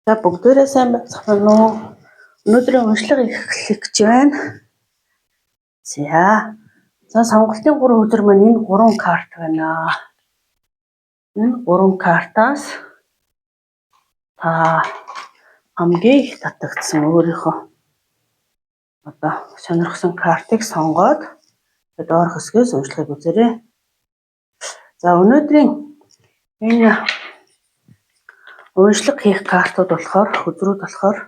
За бүгдээрээ сайн байна уу? Өнөөдрийн уншлага эхлэх гэж байна. За сонголтын 3 өдөр маань энэ 3 карт байна. Энэ 3 картаас та хамгийн их татагдсан өөрийнхөө одоо сонирхсан картыг сонгоод доорх хэсгээс уншлагыг үзээрэй. За өнөөдрийн энэ уншлага хийх картууд болохоор өдрүүд болохоор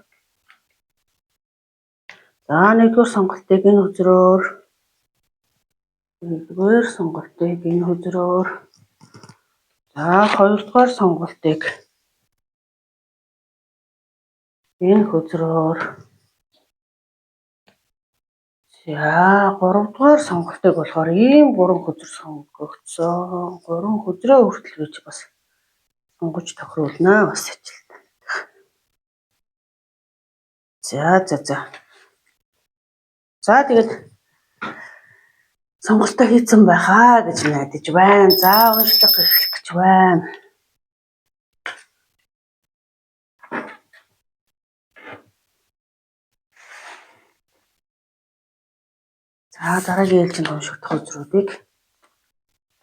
за нэгдүгээр сонголтыг энэ өдрөөр за хоёрдугаар сонголтыг энэ өдрөөр за гуравдугаар сонголтыг болохоор ийм 3 өдөр сонгогдсон. 3 өдрөө хүртэл гэж бас сонгож тохируулна бас ажилтаа. За тэгээд сонголтоо хийцэн байхаа гэж найдаж байна. За уншлага эхлэх гэж байна. За дараагийн ээлжинд уншигдах өдрүүдийг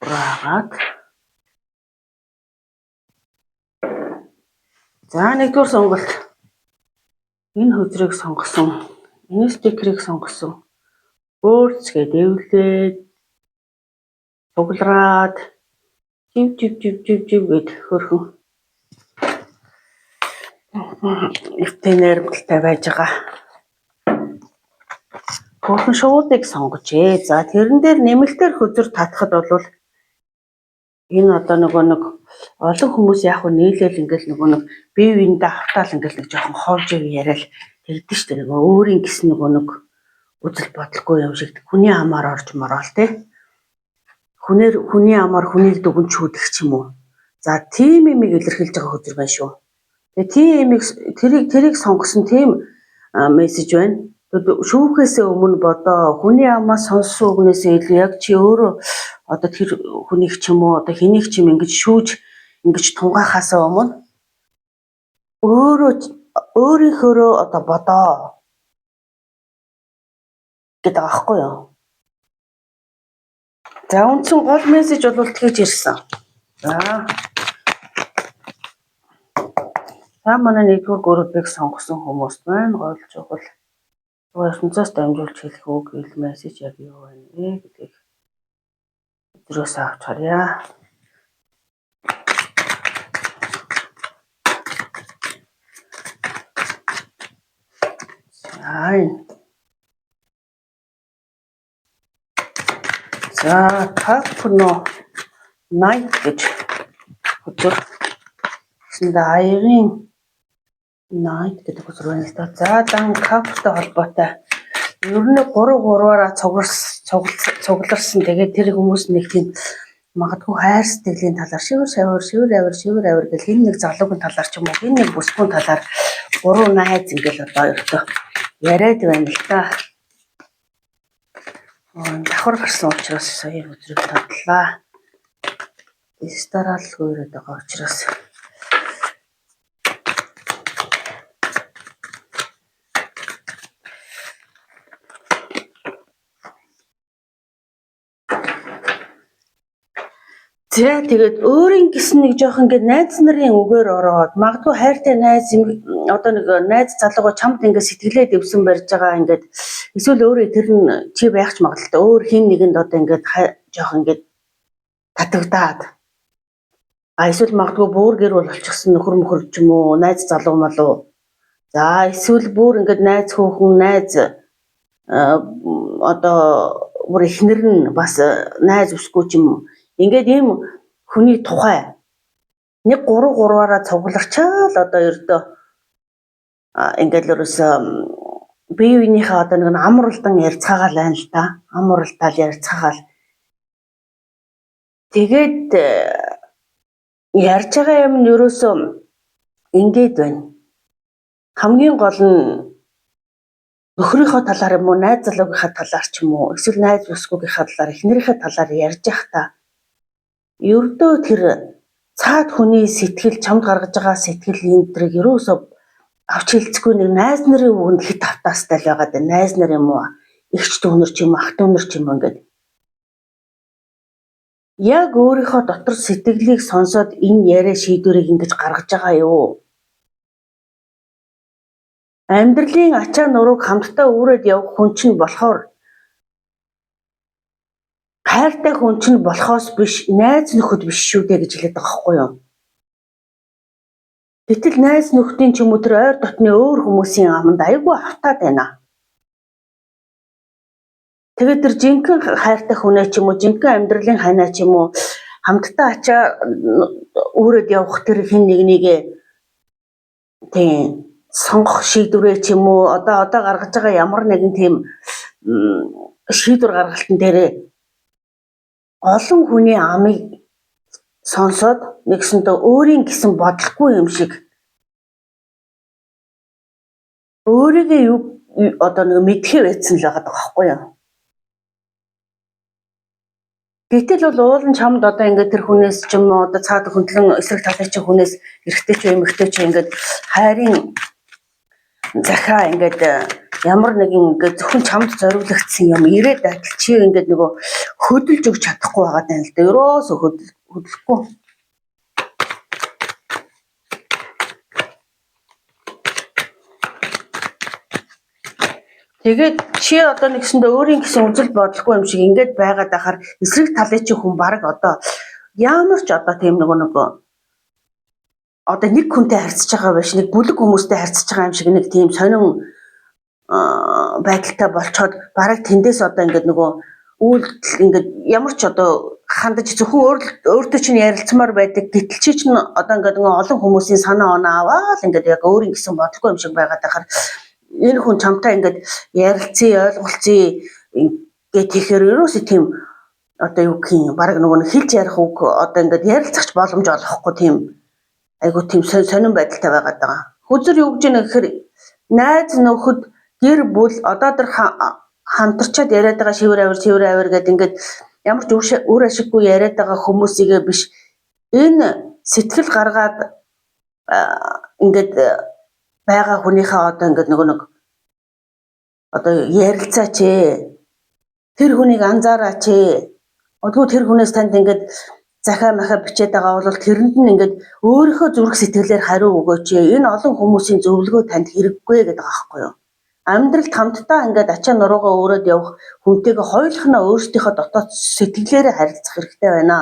ураагаад. За нэгдүгээр сонголт энэ өдрийг сонгосон. Энэ стикерийг сонгосон. Өөрцгээд эвлээд цуглараад жив гэд хөрхөн нэрмэлтэй байж байгаа. Хөрхөн шуудыг сонгожээ. За тэрэн дээр нэмэлтээр хөзөр татахад бол энэ одоо нэг олон хүмүүс яг хөө нийлээл ингээл нэг бие биендээ хавтаал ингээл нэг жоохон ховж яриад тэгдэж штэ нэг өөрийн гис нэг үзэл бодлогүй юм шиг хүний амаар орж мороол те. Хүний амаар хүнийг дүгнж шүүдэх ч юм уу. За тийм имийг илэрхийлж байгаа хөзөр байна шүү. Тэгээ тийм имийг тэрийг сонгосон тийм мессеж байна. Шүүхээс өмнө бодоо хүний амаас сонссон үгнээс илүү яг чи өөрөө одоо тэр хүнийг ч юм уу одоо хэнийг ч юм ингэж шүүж ингэж тунгаахаас өмнө өөрийнхөө одоо бодоо гэдэг аахгүй юу. За үндсэн гол мессеж бол тэгж ирсэн. За манай нэгдүгээр группыг сонгосон хүмүүс байна. Гол чухал ертөнцөөс дамжуулж хэлэх үг ил мессеж яг юу байна гэдгийг өдрөөс авч харъя. За Capno Night гэж өдөр гэсэндээ аягийн Night гэдэг өдөр байна л да. За дан Capтай холбоотой ер нь 3-3-аараа цугларсан. Тэгээд тэр хүмүүс нэг тийм магадгүй хайр сэтгэлийн талаар шивэр авир гэл хин нэг залуугийн талаар ч юм уу хин нэг бүсгүйн талаар 3 найз ингээл одоо өөртөө яриад байна л да. Давхар гарсан учраас сая өдрийг тадлаа. Старал хөөрэд байгаа учраас тэгээд өөрийн гисэн нэг жоох ингээд найз нарын үгээр ороод магадгүй хайртай найз одоо нэг найз залууга чамд ингээд сэтгэлээ дэвсэн барьж байгаа ингээд эсвэл өөрөө тэр нь чи байх ч магадaltaй өөр хин нэгэнд одоо ингээд жоох ингээд татагдаад эсвэл магадгүй бүр гэр бол олчихсан нөхөр мөхөр ч юм уу найз залуу малуу за эсвэл бүр ингээд найз хөөхөн найз одоо бүр эхнэр нь бас найз өсгөө ч юм ингээд ийм хүний тухай нэг 3-3-аараа цугларчаал одоо ердөө ингээд ерөөсөө бие биенийхээ одоо нэг амралдан ярьцгаагаал байна л да. Амралтаал ярьцгаагаал. Тэгээд ярьж байгаа юм нь ерөөсөө ингээд байна. Хамгийн гол нь нөхрийнхөө талаар юм уу, найз залуугийнхаа талаар ч юм уу, эсвэл найз бүсгүйгийнхаа талаар, эхнэрийнхээ талаар ярьж байхдаа ердөө тэр цаад хүний сэтгэл чамд гаргаж байгаа сэтгэл энэ төрийг ерөөсөө авч хэлцгүй нэг найз нарын үгэнд хит автаастай л байгаа даа. Найз нар юм уу? Игч дүүнэр ч юм уу, ах дүүнэр ч юм уу ингээд яг өөрийнхөө дотор сэтгэлийг сонсоод энэ яриа шийдвэрийг ингэж гаргаж байгаа юу? Амьдралын ачаа нурууг хамтдаа үүрээд явах хүн чинь болохоор хайртай хүн чинь болохоос биш найз нөхөд биш шүү дээ гэж хэлээд байгаа байхгүй юу? Гэтэл найз нөхдийн ч юм уу тэр ойр дотны өөр хүмүүсийн аманд айгүй автаад байна. Тэгээд тэр жинхэнэ хайртай хүнээ ч юм уу, жинхэнэ амьдралын ханаа ч юм уу хамтдаа ачаа үүрээд явах тэр хэн нэгнийгээ тийм сонгох шийдвэрээ ч юм уу одоо гаргаж байгаа ямар нэгэн тийм шийдвэр гаргалтын дээрээ олон хүний амыг сонсоод нэгсэндээ өөрийн гэсэн бодлохгүй юм шиг өөрийгөө юу одоо нэг мэдхээ байцсан л байгаа байхгүй юу? Гэтэл бол уулын чамд одоо ингээд тэр хүнээс ч юм уу одоо цаад хөндлөн эсрэг талын чинь хүнээс эрэгтэй ч эмэгтэй ч ингээд хайрын захаа ингээд ямар нэгэн ингээд зөвхөн чамд зориулагдсан юм ирээд адил чи ингээд нөгөө хөдөлж өгч чадахгүй байгаа тань л да. Ерөөсөө хөдлөхгүй. Тэгээд чи одоо нэгсэндээ өөрийн гэсэн үзэл бодлохгүй юм шиг ингээд байгаад ахаар эсрэг талын чинь хүн баг одоо ямар ч одоо тийм нөгөө одоо нэг хүнтэй харьцаж байгаа биш нэг бүлэг хүмүүстэй харьцаж байгаа юм шиг нэг тийм сонин байдалтай болцоод бараг тэндээс одоо ингээд нөгөө үйлдэл ингээд ямар ч одоо хандаж зөвхөн өөртөө чинь ярилцмаар байдаг гэтэл чи чинь одоо ингээд нөгөө олон хүмүүсийн санаа оноо аваад ингээд яг өөрийн гэсэн бодлого юм шиг байгаад ахаар энэ хүн чамтай ингээд ярилцъя ойлголцъя гэх тэгэхээр ерөөсөө тийм одоо юу гэх юм бараг нөгөө хэлж ярих үг одоо ингээд ярилцахч боломж олохгүй тийм айгуу тийм сонин байдалтай байгаад байгаа. Хүзэр юу гэж нэг гэхээр найз нөхөд гэр бүл одоо тэр хамтарчаад яриад байгаа шивэр авир гэдэг ингээд ямар ч үр ашиггүй яриад байгаа хүмүүсийгээ биш энэ сэтгэл гаргаад ингээд байгаа хүнийхээ одоо ингээд нэг одоо ярилцаач тэр хүнийг анзаараач одгүй тэр хүнээс танд ингээд захаа махаа бичээд байгаа бол тэрэнд нь ингээд өөрийнхөө зүрх сэтгэлээр хариу өгөөч энэ олон хүмүүсийн зөвлөгөө танд хэрэггүй гэдэг байгаа байхгүй юу? Амьдралд хамтдаа ингээд ачаа нуруугаа өөрөөд явах хүнтэйгээ хоёулахнаа өөрсдийнхөө дотоод сэтгэлээрээ харилцах хэрэгтэй байна.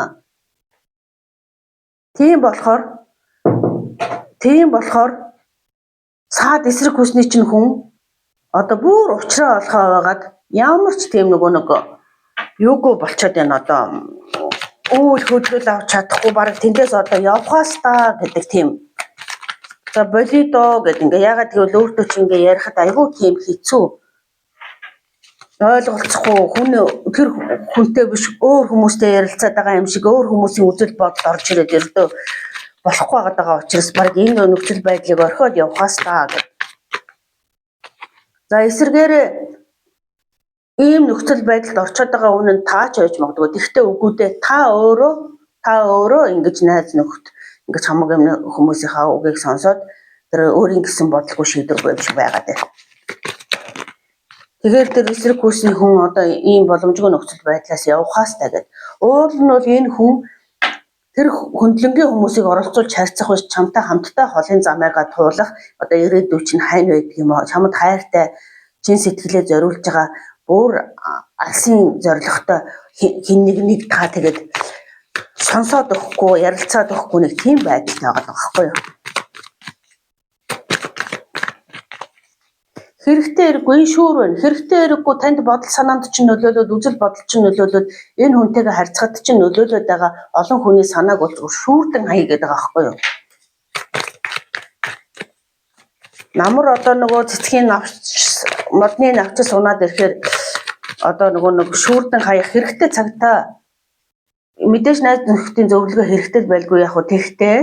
Тийм болохоор саад эсрэг хүсний чинь хүн одоо бүр уучраа олгоо байгаад ямар ч тийм нэг юугүй болчиход байна одоо үйл хөдлөл авч чадахгүй бараг тэндээс одоо явхаас та гэдэг тийм за болидо гэдэг ингээ ягаад гэвэл өөртөө чи ингээ ярихад айгүй тийм хэцүү ойлголцохгүй тэр хүнтэй биш өөр хүмүүстэй ярилцаад байгаа юм шиг өөр хүмүүсийн үзэл бодол орж ирээд ердөө болохгүй байгаа учраас баг энэ нөхцөл байдлыг орхиод явхаас та гэдэг. За эсрэгээр ийм нөхцөл байдалд орчод байгаа хүн нь таач байж магадгүй. Тэгвэл үгүй дээ та өөрөө ингэж найз нөхд ингэж хамаг юм хүмүүсийнхаа үгийг сонсоод тэр өөрийн гэсэн бодлого шийдвэр барьж байгаад байна. Тэгэхээр тэр эсрэг хүсний хүн одоо ийм боломжгүй нөхцөл байдлаас явахаас тагээд уул нь бол энэ хүн тэр хөндлөнгийн хүмүүсийг оролцуулж харьцах биш чамтай хамтдаа холын замаагаа туулах одоо ирээдүй чинь хань байдаг юм аа чамд хайртай чин сэтгэлээ зориулж байгаа бүр алсын зоригтой хин нэг та тэгээд сонсоод өгөхгүй ярилцаад өгөхгүй нэг тийм байдалтай байгаа байхгүй юу? Хэрэгтэй хэрэггүй шүүр байна. Хэрэгтэй хэрэггүй танд бодол санаанд чинь нөлөөлөд үзэл бодол чинь нөлөөлөд энэ хүнтэйгээ харьцахад чинь нөлөөлөд байгаа олон хүний санааг бол шүүрдэн хаяа гэдэг байгаа байхгүй юу? Намар одоо нөгөө цэцгийн модны навчс унаад ирэхээр одоо нөгөө шүүрдэн хаях хэрэгтэй цагтаа мэдээж найз нөхдөд зөвлөгөө хэрэгтэй байлгүй яг хөө тэгтээ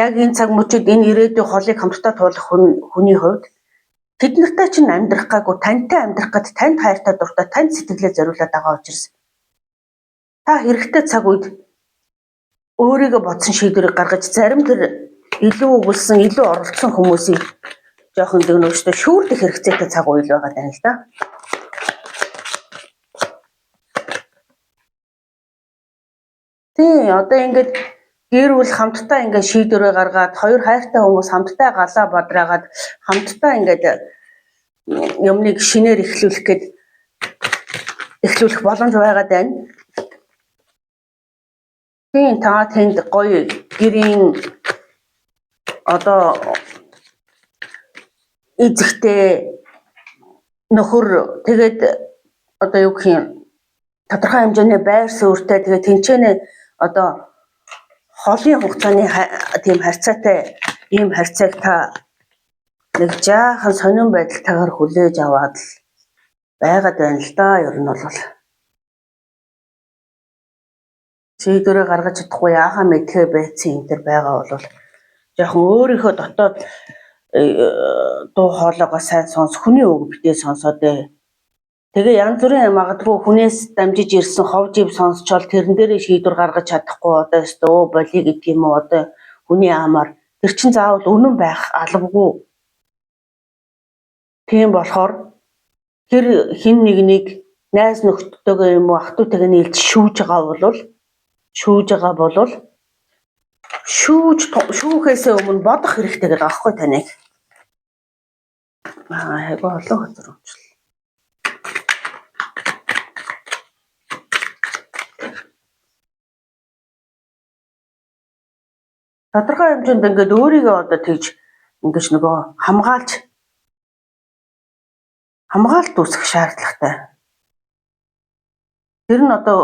яг энэ цаг мөчид энэ ирээдүйн холыг хамтдаа туулах хүний хувьд тэд нартай чинь амьдрах гайгүй тантай амьдрах гэд танд хайртай дуртай танд сэтгэлээ зориулаад байгаа учраас та хэрэгтэй цаг үед өөрийгөө бодсон шийдвэрийг гаргаж зарим тэр илүү өгүүлсэн, илүү оролцсон хүмүүсийг жоохон дөнгөжтэй шүүрдэх хэрэгцээтэй цаг үйл байгаа даа л да. Тий, одоо ингээд гэр бүл хамтдаа ингээд шийдвэрээ гаргаад хоёр хайртай хүмүүс хамтдаа галаа бадраагаад хамтдаа ингээд юмныг шинээр эхлүүлэх боломж байгаад байна. Тийм та тэнд гоё гэрийн одоо эзэгтэй нөхөр тэгээд одоо юу гэх юм тодорхой хэмжээний байр суурьтай тэгээд тэнцэнэ одоо холын хугацааны тийм харьцаатай ийм харьцааг та нэг жаахан сонирн байдалтайгаар хүлээж аваад л байгаад байна л да. Ер нь бол шийдвэрээ гаргаж чадахгүй яахаа мэдхээ байцсан юм дээр байгаа бол жоохон өөрийнхөө дотоод дуу хоолойгоо сайн сонс, хүний үг битээ сонсоод тэгээ янз бүрийн магадгүй хүнээс дамжиж ирсэн ховж ив сонсчоод тэрэн дээрээ шийдвэр гаргаж чадахгүй одоо өстөө боли гэдэг юм уу одоо хүний аамаар тэр чин заавал үнэн байх албагүй. Тийм болохоор тэр хин нэгнийг найз нөхдөдөө юм уу ах トゥ утэйгээ нийлж шүүж байгаа бол шүүхээсээ өмнө бодох хэрэгтэй гэдэг аахгүй таныг. Хайгуу олон хөзөр өмчл. Тодорхой хэмжээнд ингээд өөрийгөө одоо тэгж ингэж нөгөө хамгаалт үүсгэх шаардлагатай. Тэр нь одоо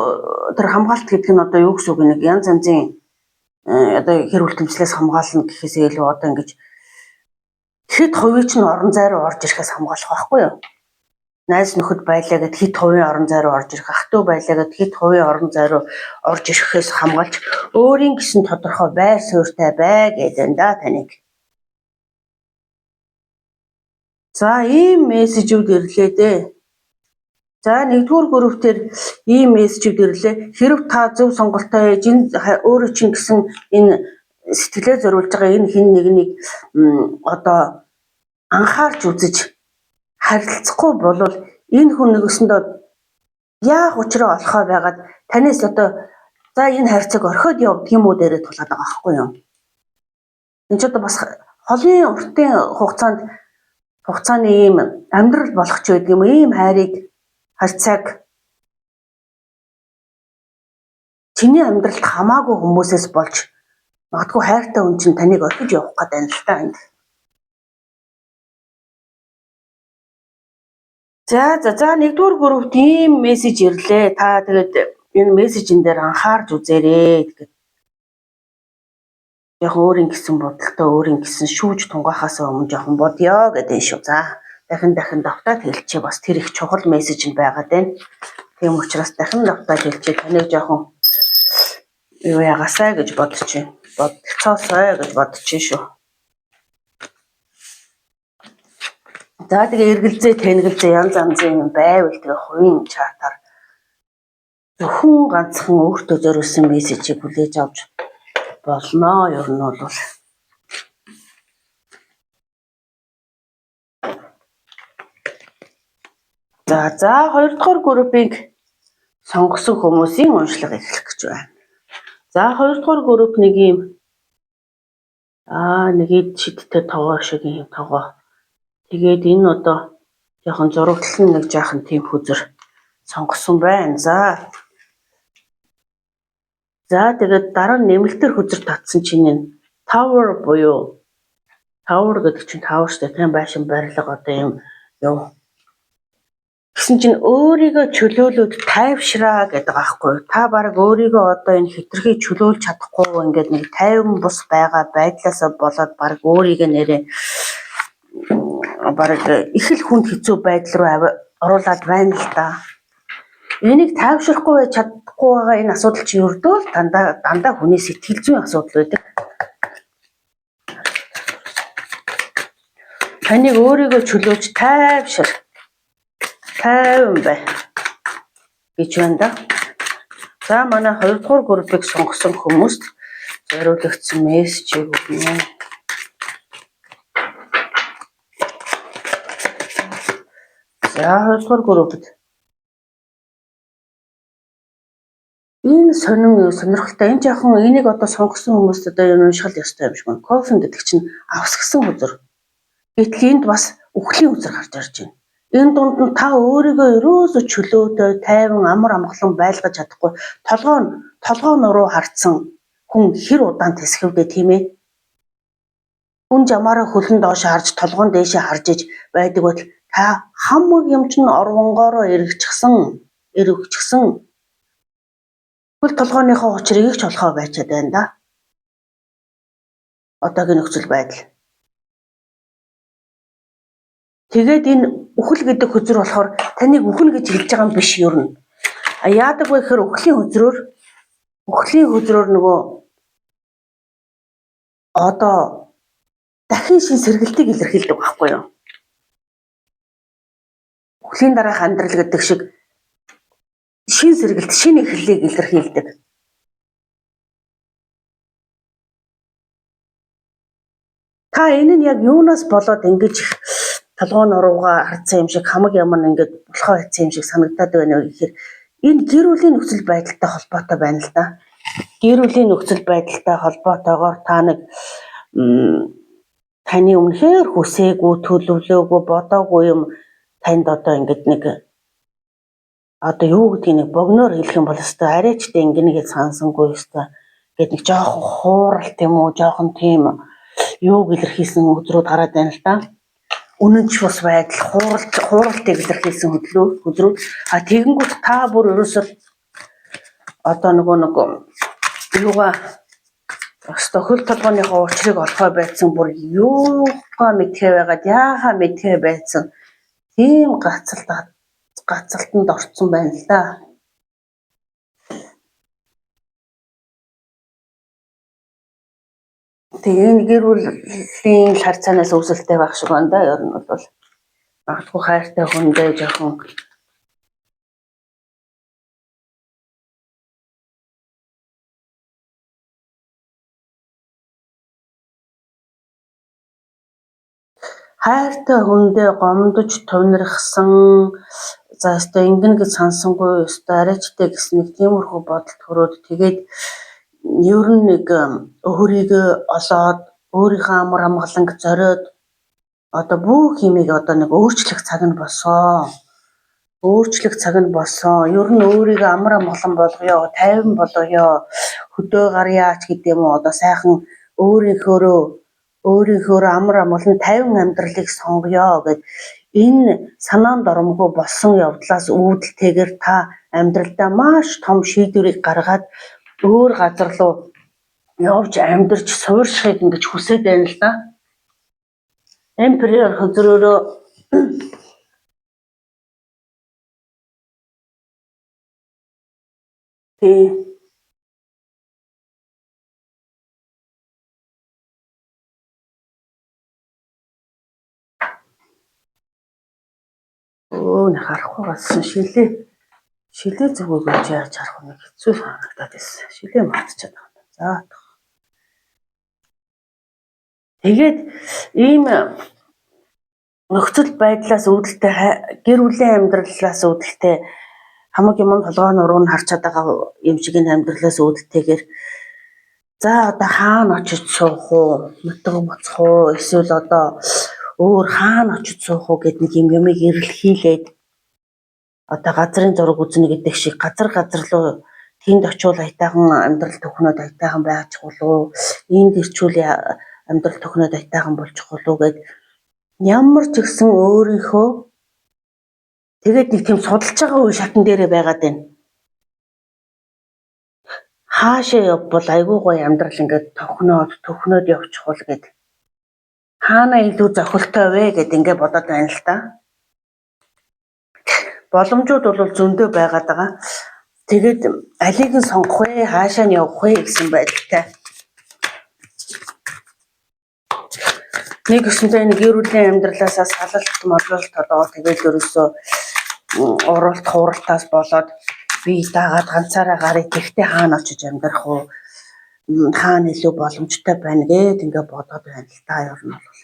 тэр хамгаалт гэдэг нь одоо юу гэсэн үг нэг янз янзын одоо хэр үлтэмжлээс хамгаална гэхээсээ илүү одоо ингэж хэд хувийн чинь орон зай руу орж ирэхээс хамгаалах байхгүй юу? Найз нөхөд байлаа гэд хэд хувийн орон зай руу орж ирэх, ах トゥ байлаа гэд хэд хувийн орон зай руу орж ирэхээс хамгаалж өөрийн гэсэн тодорхой байр суурьтай бай гэдэг да таныг. За ийм мессежүүд ирлээ дээ. За нэгдүгээр группээр ийм мессежүүд ирлээ. Хэрв та зөв сонголтоо хийж өөрөө чинь гэсэн энэ сэтгэлээ зориулж байгаа энэ хин нэгнийг одоо анхаарч үзэж харилцахгүй бол энэ хүн нэгсэндээ яах учраа олохоо байгаад танаас одоо за энэ харьцааг орхиод явдаг юм уу дээрээ тулаад байгаа байхгүй юу? Энд ч одоо бас холын уртын хугацааны ийм амьдрал болох ч байдаг юм ийм хайрыг харьцааг чиний амьдралд хамаагүй хүмүүсээс болж магадгүй хайртай хүн чинь таныг орхиж явах гээд байна л та энд. За нэгдүгээр группт ийм мессеж ирлээ. Та тэгээд энэ мессежэн дээр анхаарч үзээрэй гэдэг. Яг өөрийн гэсэн бодолтой өөрийн гэсэн шүүж тунгаахаас өмнө жоохон бодё гэдэг шүү. За дахин давтаад хэлчихээ бас тэр их чухал мессеж нь байгаад байна. Тийм учраас дахин давтаад хэлчихээ таныг жоохон юу ягаасаа гэж бодож байна. Бодцоосоо гэж бодож шүү. За тэгээ эргэлзээ тэнэгэлзээ янз янзын юм байвал тэгээ хувийн чатаар зөвхөн ганцхан өөртөө зориулсан мессежийг хүлээж авч болно. Ер нь бол за хоёрдугаар группийг сонгосон хүмүүсийн уншлага эхлэх гэж байна. За хоёрдугаар групп нэг юм нэг ид шидтэй тоогоо шиг юм тоогоо. Тэгээд энэ одоо жоохон зурагтлан нэг жаахан тийм хүзэр сонгосон байна. За тэгээд дараа нь нэмэлтээр хүзэр татсан чинь tower буюу tower гэдэг чинь tower шүү дээ. Тийм байшин барилга одоо юм юу. Гэсэн чинь өөрийгөө чөлөөлөд тайвшраа гэдэг аахгүй. Та баг өөрийгөө одоо энэ хитрхи чөлөөлж чадахгүй ингээд нэг тайван бус байгаа байдлаасаа болоод баг өөрийгөө нэрээ баг их л хүнд хэцүү байдал руу оруулаад байна л да. Энийг тайвшрахгүй байж чадахгүй байгаа энэ асуудал чинь өрдөө л дандаа хүний сэтгэл зүйн асуудал байдаг. Таныг өөрийгөө чөлөөж тайван бай гэж байна да. За манай 2 дугаар группыг сонгосон хүмүүст зориулагдсан мессежийг өгнө. За 2 дугаар группд энэ сонирхолтой энэ жоохон энийг одоо сонгосон хүмүүст одоо энэ уншихал ёстой юм шиг байна. Кофен гэдэг чинь авсгсан үзүр. Гэтэл энд бас үхлийн үзүр гарч ирж байна. Энэ дунд нь та өөрийгөө ерөөсө чөлөөтэй, тайван, амар амгалан байлгаж чадахгүй толгоон руу харцсан хүн хэр удаан тэсгэвдэ тийм ээ. Хүн жамаараа хөлн доош харж толгоон дээшээ харж иж байдаг бол та хамаг юм чинь орвонгоороо эргэжчихсэн. Хөл толгооныхоо учрыг их ч олохоо байчаад байна да. Одоогийн нөхцөл байдал. Тэгээд энэ үхэл гэдэг хөзөр болохоор таныг үхнэ гэж хэлж байгаа юм биш юу юм. Яадаг вэ гэхээр үхлийн хөзрөөр нөгөө одоо дахин шин сэргэлтийг илэрхийлдэг байхгүй юу? Үхлийн дараах амьдрал гэдэг шиг шин сэргэлт, шин эхлэлийг илэрхийлдэг. Та энэ нь яг юунаас болоод ингэж толгойн руугаа харцсан юм шиг хамаг ямар ингэж болохоо хийсэн юм шиг санагдаад байна вэ гэхээр энэ гэр бүлийн нөхцөл байдалтай холбоотой байна л да. Гэр бүлийн нөхцөл байдалтай холбоотойгоор та нэг таны өмнөхөр хүсээгүй, төлөвлөөгүй, бодоогүй юм танд одоо ингэж нэг одоо юу гэдгийг нэг богноор хэлэх юм бол өстой арайчтай ингэнийгээ сансангүй өстой гэд нэг жоохон хууралт юм уу, жоохон тийм юу илэрхийлсэн өдрүүд гараад байна л да. Үнэнч бас байдал хууралтыг илэрхийлсэн өдрүүд. Тэгэнгүүт та бүр ерөөсөө одоо нөгөө юугаа өстой хөл толгойнхоо учрыг олохоо байсан бүр юугаа мэдхээ байгаад яахаа мэдхээ байсан тийм гацалтанд орцсон байна л да. Тэгээ энэ гэр бүлийн харьцаанаас үүсэлтэй байх шиг байна да. Ер нь бол магадгүй хайртай хүндээ жоохон хайртай хүндээ гомдож тунирхсан за өстой ингэн гэж сансангүй өстой арайчтай гэсэн нэг тиймэрхүү бодолд төрөөд тэгээд ер нь нэг өөрийгөө олоод өөрийнхөө амар амгаланг зориод одоо бүх юмыг одоо нэг өөрчлөх цаг нь болсон. Ер нь өөрийгөө амар амгалан болгоё, тайван болгоё, хөдөө гарьяач гэдэг юм уу одоо сайхан өөрийнхөө амар амгалан тайван амьдралыг сонгоё гэд энэ санаанд оромгүй болсон явдлаас үүдэлтэйгээр та амьдралдаа маш том шийдвэрийг гаргаад өөр газар руу явж амьдарч суурьшихыг ингэж хүсэж байна л да. Эмперор хөзрөөрөө харахгүй болсон шилээ зүгөө гэж яаж харах вэ? Хэцүү санагдаад байсан. Шилээ мартчихад байна. За. Тэгээд ийм нөхцөл байдлаас үүдэлтэй гэр бүлийн амьдралаас үүдэлтэй хамаг юм толгойн руу нь харчаад байгаа юм шиг энэ амьдралаас үүдэлтэйгээр за одоо хаана очиж суух уу? Мутга буцах уу? Эсвэл одоо өөр хаана очиж суух уу гэд нэг юмыг эрэлхийлээд одоо газрын зураг үзнэ гэдэг шиг газар руу тэнд очивол айтайхан амьдрал төхнөд айтайхан байж болов энд ирчүүл амьдрал төхнөд айтайхан болчих болов гэд ямар ч гэсэн өөрийнхөө тэгээд нэг тийм судалж байгаа үе шатн дээрээ байгаад байна. Хаашаа явбал айгүй гоё амьдрал ингээд төхнөд явчих бол гэд хаана илүү зохилтой вэ гэд ингээд бодоод байна л да. Боломжууд бол зөндөө байгаад байгаа. Тэгээд алийг нь сонгох вэ, хаашаа нь явах вэ гэсэн байдалтай. Нэг өсөнтэй нэг гэр бүлийн амьдралаас салалт модлолт одоо тэгээд ерөөсөө уралт хууралтаас болоод би дагаад ганцаараа гарыг тэгтээ хаана очиж амьдрах уу? хаана илүү боломжтой байна гэд ингээ бодоод байна л та ер нь бол.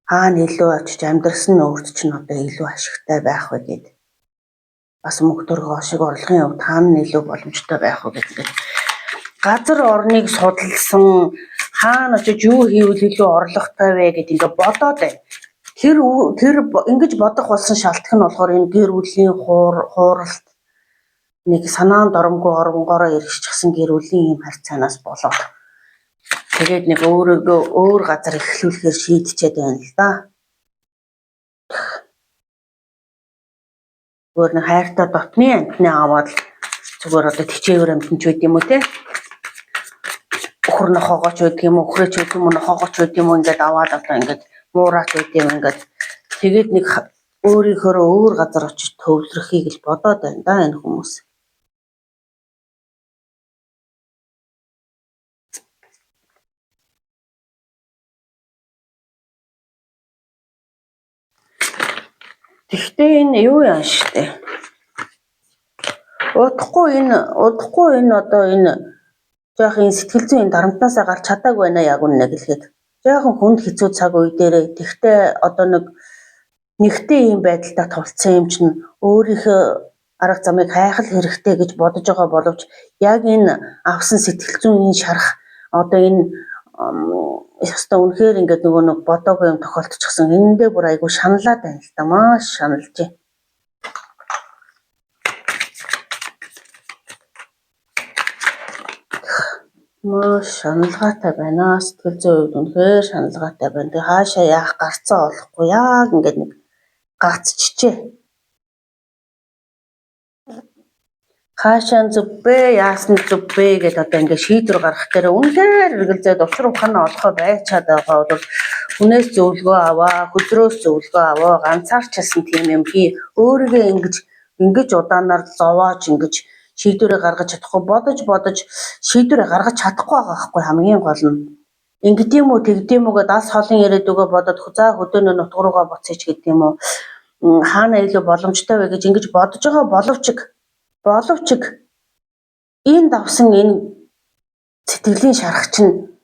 Хаана илүү очиж амьдрсан өөрт чинь одоо илүү ашигтай байх вэ гэд. Бас мөнгө төргөө шиг орлогын хувьд хаана илүү боломжтой байх вэ гэдэг. Газар орныг судалсан хаана очиж юу хийвэл илүү орлоготой вэ гэд ингээ бодоод байна. Тэр ингэж бодох болсон шалтгаан нь болохоор энэ гэр бүлийн хууралт нэг санаанд оромгүй оронгороо ирчихсэн гэр бүлийн юм харьцаанаас болоод тэгээд нэг өөрийгөө өөр газар эхлүүлэхээр шийдчихэд байна л да. Өөр нэг хайртай дотны амтны аваад зүгээр одоо тичээвэр амтнч байд юм уу те? Өхөр нохоогооч байд юм уу, өхрөөч байд юм уу, нохоогооч байд юм уу ингээд аваад одоо ингээд муураач байд юм ингээд тэгээд нэг өөрийнхөө өөр газар очиж төвлөрөхийг л бодоод байна да энэ хүмүүс. Тэгтээ энэ юу яа штэ. Удахгүй энэ одоо энэ жаахан сэтгэл зүйн дарамтнаасаа гарч чадаагүй байна яг үнэ гэлгээд. Жаахан хүнд хэцүү цаг үе дээрээ тэгтээ одоо нэгтэй юм байдалтай тулцсан юм чинь өөрийнхөө арга замыг хайхал хэрэгтэй гэж бодож байгаа боловч яг энэ авсан сэтгэл зүйн шарах одоо энэ ястаа үнэхээр ингээд нөгөө нэг бодоогүй юм тохиолдчихсан. Энэндээ бүр айгүй шаналаад байна л да. Маш шаналж байна. Маш шаналгаатай байна. Сэтгэл зүйн хувьд үнэхээр шаналгаатай байна. Тэгээ хаашаа яах гарцаа олохгүй яг ингээд нэг гацчихжээ. Хаашаа зүббэ, яасан зүббэ гэдээ одоо ингээд шийдвэр гаргах дээр үнэхээр эргэлзээд учир ухаанаа олохоо байж чадаагаа бол хүнээс зөвлөгөө аваа, хөдрөөс зөвлөгөө аваа, ганцаарчилсан тийм юм хий. Өөрийгөө ингэж удаанаар зовоож ингэж шийдвэрээ гаргаж чадахгүй бодож шийдвэрээ гаргаж чадахгүй байгаа байхгүй хамгийн гол нь. Ингэдэм үү тэгдэм үү гэдээ ас холын ирээдүгөө бодоод за хөдөөнөө нутг руугаа буцаач гэдэг юм уу. Хаана илүү боломжтой вэ гэж ингэж бодож байгаа боловч энэ давсан энэ сэтгэлийн шарах чинь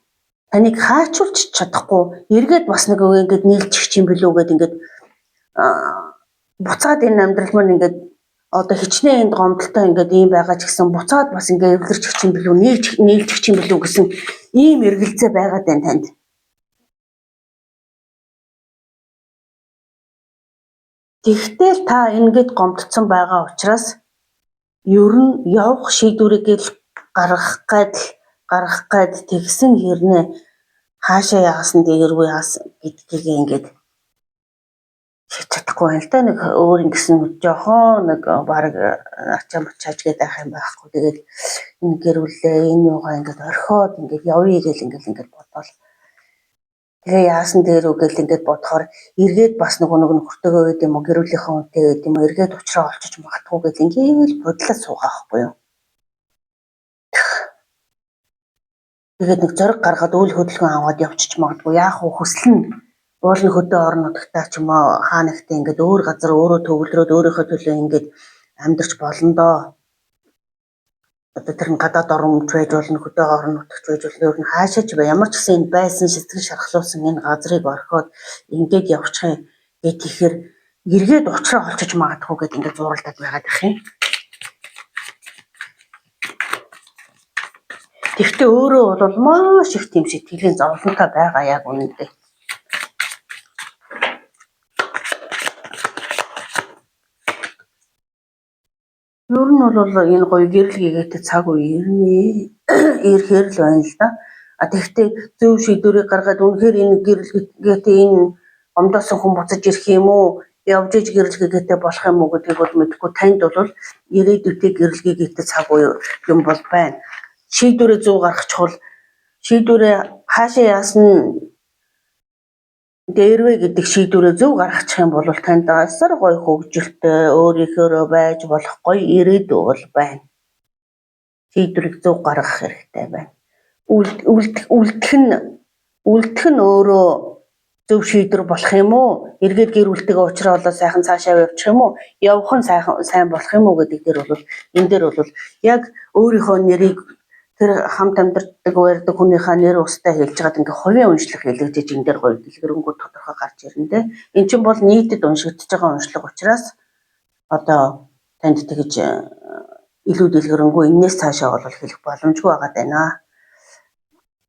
таныг хаачулж чадахгүй эргээд бас нэг ингээд нийлчих юм билүү гэд ингээд буцаад энэ амьдрал маань ингээд одоо хичнээн энд гомдолтой ингээд ийм байгаа ч гэсэн буцаад бас ингээд эвлэрчих юм билүү нийлчих юм билүү гэсэн ийм эргэлзээ байгаад байна танд. Тэгтэл та ингээд гомдсон байгаа учраас ер нь явах шийдвэрийг л гаргах гээд тэгсэн хэрнээ хаашаа яасан дээргүй яасан гэдгийг ингээд шийдэж чадахгүй байна л да. Нэг өөр ингэсэн жоохон нэг баг ачаамчааж гээд байх юм байхгүй. Тэгээд энэ гэрүүлээ энэ юугаа ингээд орхиод ингээд явъя гэл ингээд бодвол тэгээ яасан дээр үгэл ингээд бодохоор эргээд бас нэг нөхөртөөгөө гэдэг юм уу гэрүүлийнхээ үнтэй гэдэг юм уу эргээд уучраа олчиж магадгүй гэл ингээд бодлоо суугаа байхгүй юу. Тэгээд нэг зориг гаргаад үйл хөдөлгөөн аваад явчих магадгүй яах вэ хүсэл нь уулын хөдөө орон нутгтаа ч юм уу хаа нэгтээ ингээд өөр газар өөрөө төвлөрөөд өөрийнхөө төлөө ингээд амьдарч болно доо. Одоо тэр нь гадаад орнч байж болно хөдөө орон нутгч байж болно өөр нь хаашаач бай ямар ч гэсэн энэ байсан сэтгэл шархлуулсан энэ газрыг орхиод ингээд явчих юм гэхээр эргээд уучраа олчиж магадгүй гэд ингээд зуралдаад байгаад байх юм. Тэгвэл өөрөө бол маш их тийм сэтгэлийн зовлонтой байгаа яг үнэндээ. Ер нь бол энэ гоё гэрэл гээтэй цаг үе ирэхээр л байна л да. Тэгвэл зөв шийдвэрийг гаргаад үнэхээр энэ гэрэл гээтэй энэ гомдоосон хүн буцаж ирэх юм уу? Явж иж гэрэл гээтэй болох юм уу гэдгийг бол мэдэхгүй танд бол ирээдүйтэй гэрэл гээтэй цаг үе юм бол байна. Шийдвэрээ зөв гаргах чухал. Шийдвэрээ хаашаа яасан дээрвэ гэдэг шийдвэрээ зөв гаргачих юм бол танд асар гоё хөгжилтэй өөрийнхөө байж болох гоё ирээдүй бол байна. Шийдвэрийг зөв гаргах хэрэгтэй байна. Үлдэх нь өөрөө зөв шийдвэр болох юм уу? Эргээд гэр бүлтэйгээ уулзраа болоо сайхан цаашаа явчих юм уу? Явах нь сайн болох юм уу гэдэг дээр бол энэ дээр бол яг өөрийнхөө нэрийг тэр хамт амьдардаг байрдаг хүнийхээ нэр устдаа хэлж байгаад ингээ хувийн уншлах хэлэгдэж энэ дээр гоё дэлгэрэнгүй тодорхой гарч ирнэ те. Эн чинь бол нийтэд уншигдж байгаа уншлага учраас одоо танд тэгж илүү дэлгэрэнгүй энэс цаашаа бол хэлэх боломжгүй байгаад байна.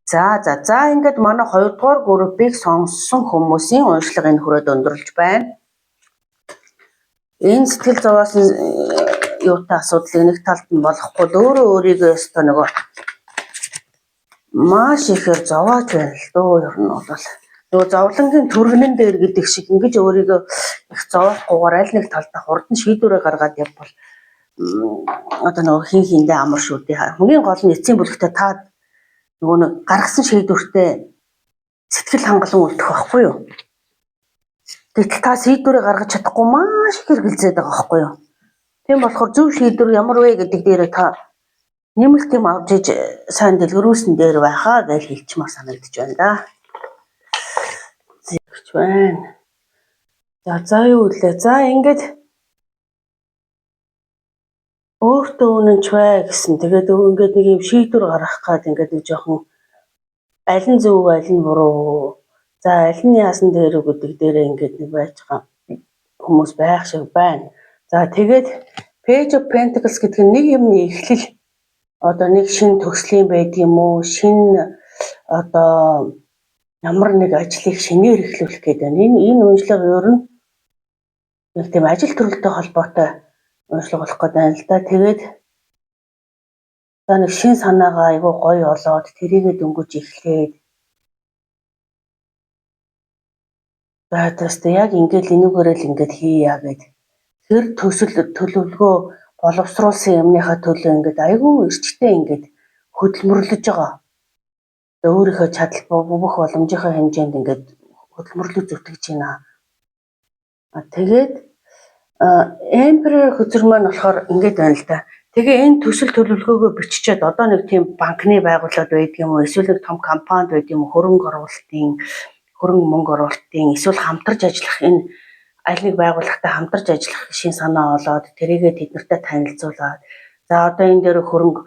За ингээд манай 2 дугаар группийг сонссон хүмүүсийн уншлага энэ хүрээд өндөрлж байна. Энэ сэтгэл зовоос юутай асуудлыг нэг талд нь болохгүй өөрөө өөрийгөө өстө нөгөө маш ихээр зовоож байна л дөө ер нь бол нөгөө зовлонгийн түргэнэн дээр гэдэг шиг ингэж өөрийгөө их зовоохгүйгээр аль нэг талдаа хурдан шийдвэрээ гаргаад явбал одоо нөгөө хиндээ амар шүү дээ. Хамгийн гол нь эцсийн бүлэгтээ та нөгөө нэг гаргасан шийдвэртээ сэтгэл хангалуун үлдэх байхгүй юу? Гэтэл та шийдвэрээ гаргаж чадахгүй маш их хэрэгэлзээд байгаа байхгүй юу? Тийм болохоор зөв шийдвэр ямар вэ гэдэг дээр та нэмэлт юм авч иж сайн дэлгэрүүлсэн дээр байхаа гэж хэлчмээр санагдаж байна да. Зэгч байна. За юу үлээ. За ингээд өөртөө үнэнч бай гэсэн. Тэгээд ингээд нэг юм шийдвэр гаргах гээд ингээд нэг жоохон аль нь зөв аль нь буруу. За аль нь яасан дээр гэдэг дээрээ ингээд нэг байж байгаа хүмүүс байх шиг байна. За тэгээд Page of Pentacles гэдэг нь нэг юмны эхлэл одоо нэг шинэ төгслийн байд юм уу? Шинэ одоо ямар нэг ажлыг шинээр эхлүүлэх гэдэг байна. Энэ уншлага ер нь нэг тийм ажил төрөлтэй холбоотой уншлага болох гэдэг байна л да. Тэгээд за нэг шин санаагаа айгүй гоё олоод тэрийгэ дөнгөж эхлээд за тэст яг ингээд энүүгээрээ л ингээд хийя гэд тэр төсөл төлөвлөгөө боловсруулсан юмныхаа төлөө ингээд айгүй эрчтэй ингээд хөдөлмөрлөж байгаа. Өөрийнхөө чадал бүх боломжийнхаа хэмжээнд ингээд хөдөлмөрлөж зүтгэж байна. Тэгээд Emperor хөзөр маань болохоор ингээд байна л да. Тэгээ энэ төсөл төлөвлөгөөгөө биччихээд одоо нэг тийм банкны байгууллага байдаг юм уу? Эсвэл нэг том компанид байдаг юм уу? Хөрөнгө мөнгө оруулалтын эсвэл хамтарч ажиллах энэ аль нэг байгууллагатай хамтарч ажиллах шин санаа олоод тэрийгээ тэднэртэй танилцуулаад за одоо энэ дээр хөрөнгө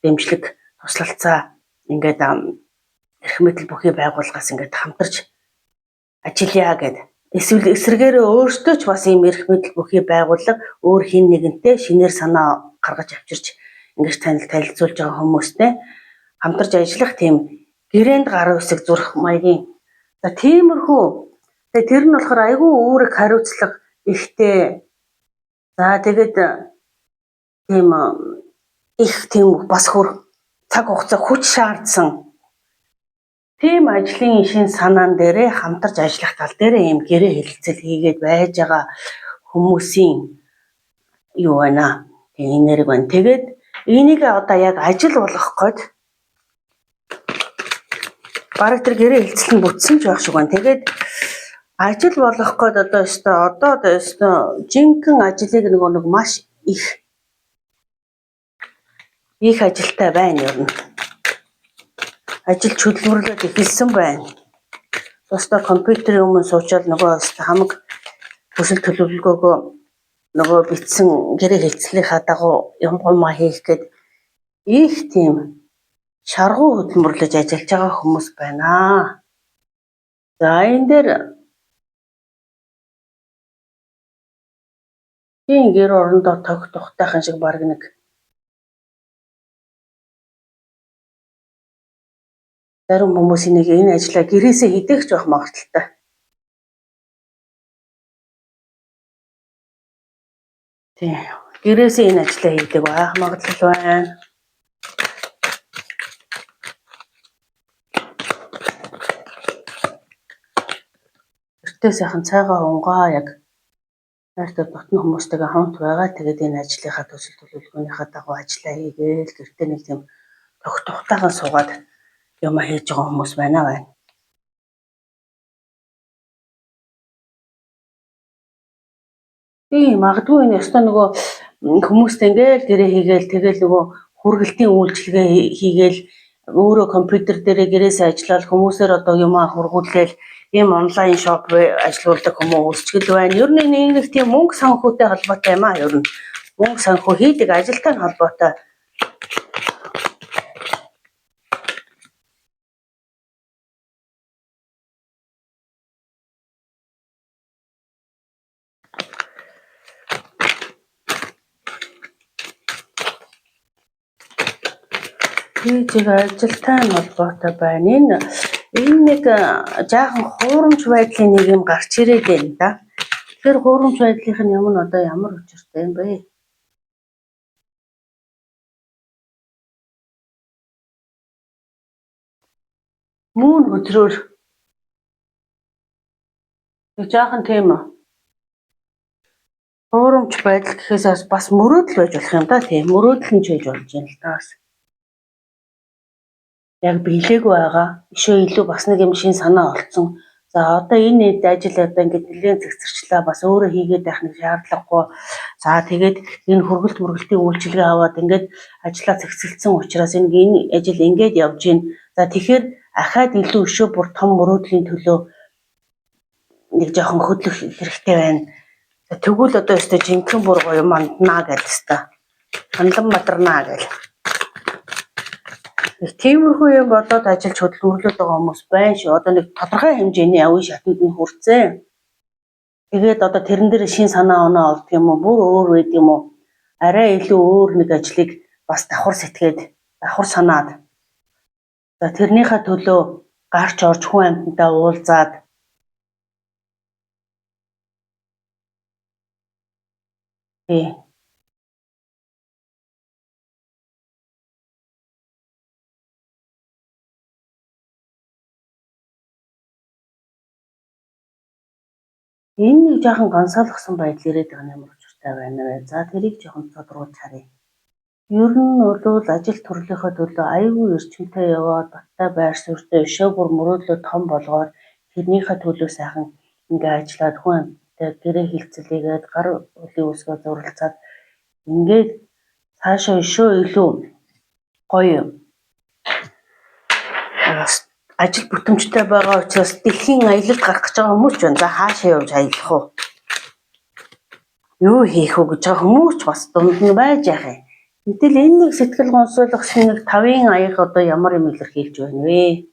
дэмжлэг туслалцаа ингээд эрх мэдэл бүхий байгууллагаас ингээд хамтарч ажиллая гэд эсвэл эсрэгээрээ өөртөө ч бас ийм эрх мэдэл бүхий байгууллага өөр хин нэгэнтэй шинээр санаа гаргаж авчирч ингээд танилцуулж байгаа хүмүүстэй хамтарч ажиллах тийм гэрээнд гар үсэг зурх маягийн за тиймэрхүү тэр нь болохоор айгүй үүрэг хариуцлага ихтэй за тэгээд тийм их тийм бас цаг хугацаа хүч шаардсан тийм ажлын шин санаан дээрээ хамтарч ажиллах тал дээрээ ийм гэрээ хэлэлцэл хийгээд байж байгаа хүмүүсийн юу байна энэ нэрэг байна. Тэгээд энийг одоо яг ажил болгох гээд бараг тэр гэрээ хэлцэл нь бүтсэн ч байх шиг байна. Тэгээд ажил болгох гээд одоо жинхэнэ ажлыг нэг маш их ажилтай байна ер нь. Ажил хөдөлмөрлөд эхэлсэн байна. Өстө компьютерийн өмнө суучаад нөгөө хамаг төсөл төлөвлөгөөгөө нөгөө бичсэн гэрээ хэлцлийнхаа дагуу юмгомаа хийх гээд их тийм шаргуу хөдөлмөрлөж ажиллаж байгаа хүмүүс байна. За энэ дээр тийм гэр орондоо тогтохтойхон шиг баг нэг зарим хүмүүс энийг энэ ажлаа гэрээсээ хийдэг ч байх магадaltaй. Тийм гэрээсээ энэ ажлаа хийдэг байх магадлал байна. Тэртээ сайхан цайгаа унгаа яг найртай дотны хүмүүстэйгээ хамт байгаа. Тэгээд энэ ажлынхаа төсөл төлөвлөгөөнийхаа дагуу ажиллаа хийгээл гэртээ нэг тийм тогтохтойхон суугаад юм хийж байгаа хүмүүс байна. Тийм магадгүй энэ өстө нөгөө хүмүүстэй ингээл гэрээ хийгээл тэгэл нөгөө хүргэлтийн үйлчилгээ хийгээл өөрөө компьютер дээрээ гэрээсээ ажиллаад хүмүүсээр одоо юмаа хургуулгээл тийм онлайн шоп ажиллаулдаг хүмүүс ч гэл байна. Ер нь нэг тийм мөнгө санхүүтэй холбоотой юм аа. Ер нь мөнгө санхүү хийдэг ажилтай холбоотой. Хийдэг ажилтай холбоотой байна. Энэ нэг жаахан хуурамч байдлын нэг юм гарч ирээд байна да. Тэгэхээр хуурамч байдлынх нь юм нь одоо ямар учиртай юм бэ? Мөн өдрөөр жаахан тийм хуурамч байдал гэхээс бас мөрөөдөл байж болох юм да. Тийм мөрөөдөл нь ч хийж болж байна л да. Яг биелээгүй байгаа. Ишөө илүү бас нэг юм шин санаа олцсон. За одоо энэ ажил одоо ингээд нэлээд зэгцэрчлээ бас өөрөө хийгээд байх нэг шаардлагагүй. За тэгээд энэ хөргөлт мөргөлтийн үйлчилгээ аваад ингээд ажиллаа зэгцэлсэн учраас энэ ажил ингээд явж гин. За тэгэхээр ахаад илүү ишөө бүр том мөрөөдлийн төлөө нэг жоохон хөдлөх хэрэгтэй байна. За тэгвэл одоо өстө жинхэнэ бүр гоё манднаа гэж өстө. Хандлан мадарнаа гэж. Тиймэрхүү юм бодоод ажиллаж хөдөлмөрлөд байгаа хүмүүс байна шүү. Одоо нэг тодорхой хэмжээний авийн шатнд нь хүрцэн. Тэгээд одоо тэрэн дээр шин санаа оноо олдг юм уу? Бүр өөр байд юм уу? Арай илүү өөр нэг ажлыг бас давхар сэтгээд, давхар санаад. За тэрнийхээ төлөө гарч орж хүн амьтантай уулзаад энэ нэг жоохон гансаалгасан байдал ирээд байгаа юм учиртай байна вэ? За тэрийг жоохон тодруулж харъя. Ер нь бол ажил төрлийнхөө төлөө аюулгүй эрчимтэй яваад баттай байр суурьтай ишөө бүр мөрөөдлөө том болгоод тэрнийхээ төлөө сайхан ингээ ажиллаад хүн амьтантай гэрээ хилцэлээгээд гар үлийн үсгээ зурлцаад ингээд цаашаа ишөө илүү гоё ажил бүтэмжтэй байгаа учраас дэлхийн аялалд гарах гэж байгаа хүмүүс ч байна. За хаашаа явж аялах уу? Юу хийх үү гэж байгаа хүмүүс ч бас дунд нь байж яах юм. Гэтэл энэ нэг сэтгэл гонсойлох шинэг 5-ын аяг одоо ямар юм илэрхийлж байна вэ?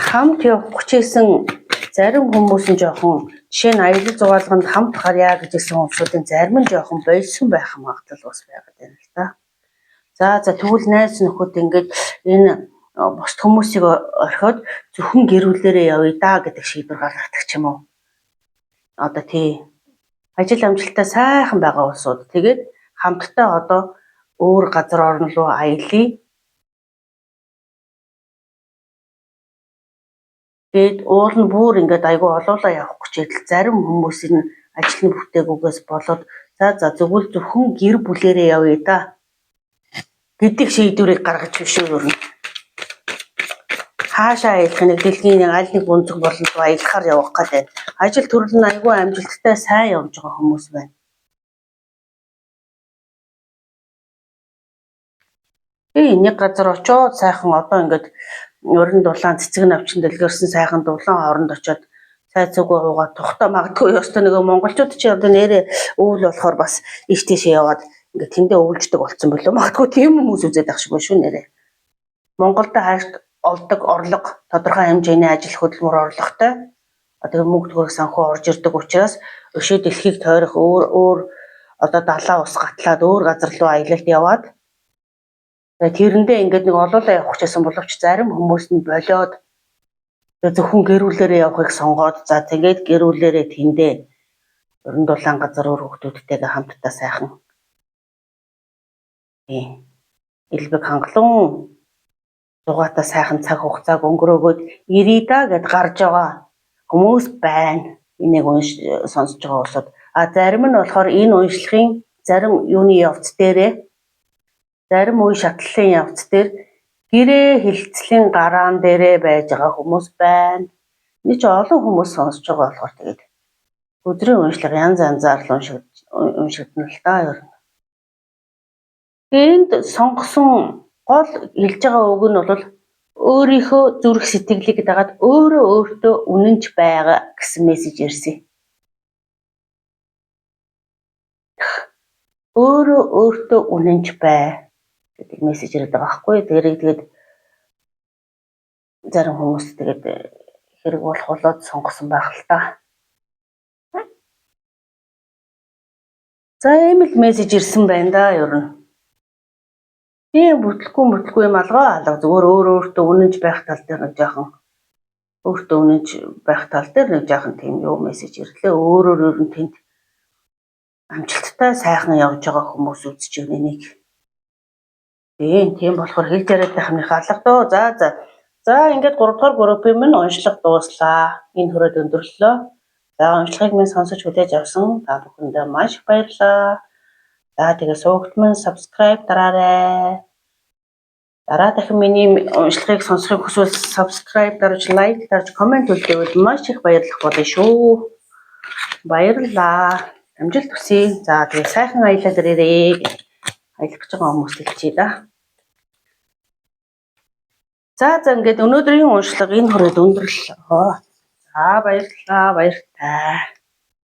Хамт явах гэжсэн зарим хүмүүс нь жоохон жишээ нь аялал зугаалганд хамт гарья гэжсэн хүмүүсийн зарим нь жоохон болсон байх магадлал бас байгаад байна л да. За тэгвэл найз нөхөд ингээд энэ бос хүмүүсийг орхиод зөвхөн гэрүүлээрээ явъя да гэдэг шийдвэр гаргадаг ч юм уу. Одоо тий ажил амжилттай сайхан байгаа улсууд тэгээд хамтдаа одоо өөр газар орн руу аялье. Тэгээд уул нь бүр ингээд айгүй олоолаа явах гэж байтал зарим хүмүүсийн ажлын бүтээгүйгээс болоод за зөвхөн гэр бүлээрээ явъя да гэдэг шийдвэрийг гаргаж биш үү юу? Хаашаа аялах нэг дэлхийн аль нэг бунцэг болон аялахаар явах гэдэг. Ажил төрөл нь айгүй амжилттай сайн явж байгаа хүмүүс байна. Нэг газар очоод сайхан одоо ингээд өрн дулаан цэцэг навчин дэлгэрсэн сайхан дулаан хооронд очоод цай цуггүй уугаад тухтаа магадгүй ёстой нөгөө монголчууд чи одоо нэрээ өвөл болохоор бас иш тийшээ яваад ингээд тэндээ өвлждэг болсон болов. Магадгүй тийм хүмүүс үзээд байх шиг байна шүү нэрээ. Монголд хаашд олдог орлого тодорхой хэмжээний ажил хөдөлмөр орлоготой. Одоо мөнгө төгрөг санхүү орж ирдэг учраас өшөө дэлхийг тойрох өөр одоо далаа ус гатлаад өөр газар руу аялалд яваад тэрэндээ ингээд нэг олоолаа явах гэсэн боловч зарим хүмүүс нь болоод зөвхөн гэрүүлээрээ явахыг сонгоод за тэгээд гэрүүлээрээ тэндээ өрн дулаан газар өөр хүмүүстэйгээ хамтдаа сайхан элбэг хангалуун дугаатай сайхан цаг хугацааг өнгөрөөгөөд ирээ да гэд гарч байгаа хүмүүс байна. Энийг сонсож байгаа улсууд зарим нь болохоор энэ уншлагын зарим юуны явц дээрээ зарим үе шатлалын явц дээр гэрээ хилцлийн гараан дээрээ байж байгаа хүмүүс байна. Эний ч олон хүмүүс сонсож байгаа болохоор тэгээд өдрийн уншлага янз янзаар л уншигдана л да ер нь. Энд сонгосон гол хэлж байгаа үг нь бол өөрийнхөө зүрх сэтгэлийг дагаад өөрөө өөртөө үнэнч байгаа гэсэн мессеж ирсэн. Өөрөө өөртөө үнэнч бай гэдэг мессеж ирээд байгаа байхгүй. Тэгээд зарим хүмүүс тэгээд хэрэг болох болоод сонгосон байх л та. За ийм л мессеж ирсэн байна да ер нь. Тийм бүтлгүй юм алгаа алга зүгээр өөртөө үнэнч байх тал дээр нэг жаахан өөртөө үнэнч байх тал дээр нэг жаахан тийм юу мессеж ирлээ. Өөрөөр ер нь тэнд амжилттай сайхан явж байгаа хүмүүс үзэж байна энийг. Тийм болохоор хэлж яриад байх юмны алга дөө. За ингээд 3 дугаар группийн минь уншлага дууслаа. Энэ хүрээд өндөрлөлөө. За уншлагыг минь сонсож хүлээж авсан та бүхэндээ маш их баярлалаа. За тэгээ суугт минь subscribe дараарай. Дараа дахин миний уншлагыг сонсохыг хүсвэл subscribe дарж, like дарж, comment үлдээвэл маш их баярлах болно шүү. Баярлалаа. Амжилт хүсье. За тэгээ сайхан аялал ирээрээ. Аялах гэж байгаа хүмүүст хэлчихье да. За ингээд өнөөдрийн уншлага энэ хүрээд өндөрлөлөө. За баярлалаа. Баяртай.